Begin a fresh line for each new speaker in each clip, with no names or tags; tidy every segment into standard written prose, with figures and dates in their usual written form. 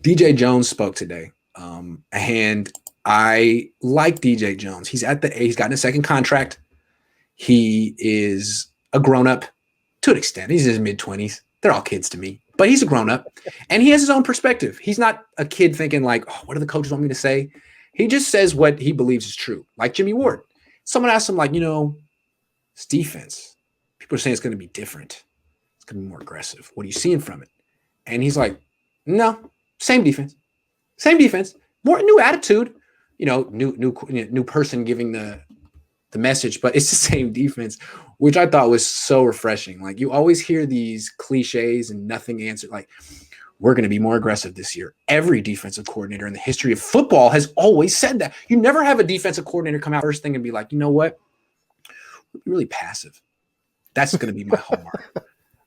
DJ Jones spoke today, and I like DJ Jones. He's gotten a second contract. He is a grown up to an extent. He's in his mid-20s. They're all kids to me, but he's a grown up, and he has his own perspective. He's not a kid thinking like, "Oh, what do the coaches want me to say?" He just says what he believes is true. Like Jimmy Ward. Someone asked him, like, it's defense. People are saying it's going to be different. It's going to be more aggressive. What are you seeing from it? And he's like, no, same defense. Same defense. More new attitude. New person giving the message, but it's the same defense, which I thought was so refreshing. Like, you always hear these cliches and nothing answered. Like, we're going to be more aggressive this year. Every defensive coordinator in the history of football has always said that. You never have a defensive coordinator come out first thing and be like, you know what? We're really passive. That's going to be my hallmark.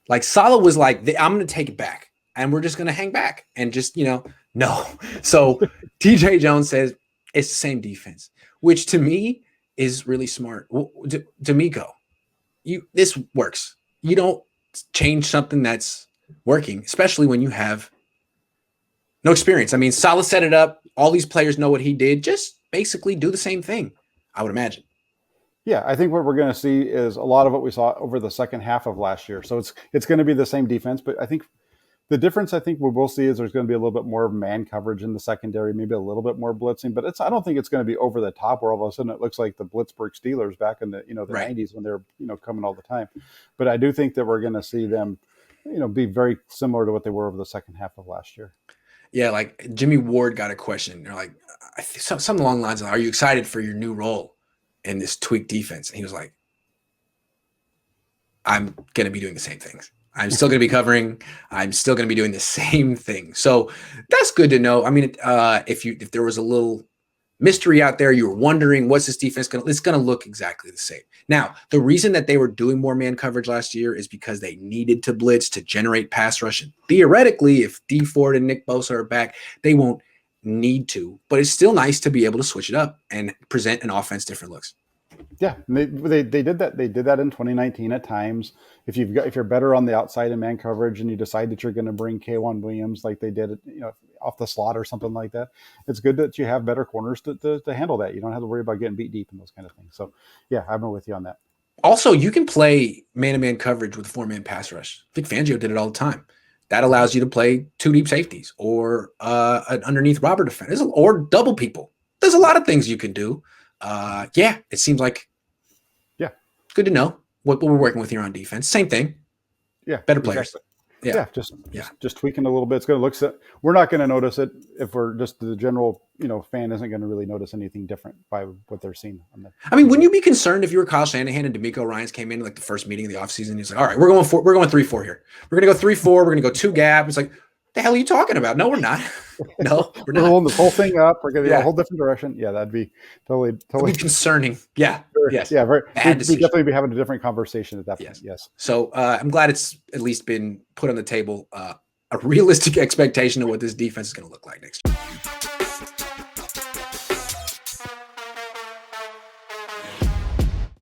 Like, Saleh was like, I'm going to take it back, and we're just going to hang back and just, no. So DJ Jones says it's the same defense, which to me is really smart. DeMeco, this works. You don't change something that's working, especially when you have no experience. I mean, Saleh set it up. All these players know what he did. Just basically do the same thing, I would imagine.
Yeah, I think what we're going to see is a lot of what we saw over the second half of last year. So it's going to be the same defense, but I think the difference we will see is there's going to be a little bit more man coverage in the secondary, maybe a little bit more blitzing, but I don't think it's going to be over the top where all of a sudden it looks like the Blitzburg Steelers back in the
Right.
90s when they're coming all the time. But I do think that we're going to see them be very similar to what they were over the second half of last year.
Yeah, like Jimmy Ward got a question. They're like, something along the lines of, are you excited for your new role in this tweaked defense? And he was like, I'm going to be doing the same things. I'm still going to be covering. I'm still going to be doing the same thing. So that's good to know. I mean, if there was a little mystery out there, you were wondering, what's this defense going to, it's going to look exactly the same. Now, the reason that they were doing more man coverage last year is because they needed to blitz to generate pass rush. And theoretically, if Dee Ford and Nick Bosa are back, they won't need to, but it's still nice to be able to switch it up and present an offense different looks.
Yeah, they did that. They did that in 2019 at times. If you're better on the outside in man coverage and you decide that you're going to bring K'Wan Williams like they did, off the slot or something like that, it's good that you have better corners to handle that. You don't have to worry about getting beat deep and those kind of things. So, yeah, I've been with you on that.
Also, you can play man-to-man coverage with a 4-man pass rush. Vic Fangio did it all the time. That allows you to play 2 deep safeties or an underneath robber defense or double people. There's a lot of things you can do. It seems like good to know what we're working with here on defense. Same thing.
Yeah,
better players.
Exactly. Just tweaking a little bit. It's going to look. We're not going to notice it if we're just the general fan isn't going to really notice anything different by what they're seeing.
I mean, wouldn't you be concerned if you were Kyle Shanahan and DeMeco Ryans came in like the first meeting of the offseason? He's like, all right, we're going 3-4 here. We're going to go 3-4. We're going to go 2 gap. It's like, the hell are you talking about? No, we're not. No, we're not.
We're rolling this whole thing up. We're going to go a whole different direction. Yeah, that'd be totally
concerning. Yeah. Yes.
Yeah. We'd
decision.
definitely be having a different conversation at that point. Yes.
So I'm glad it's at least been put on the table, a realistic expectation of what this defense is going to look like next year.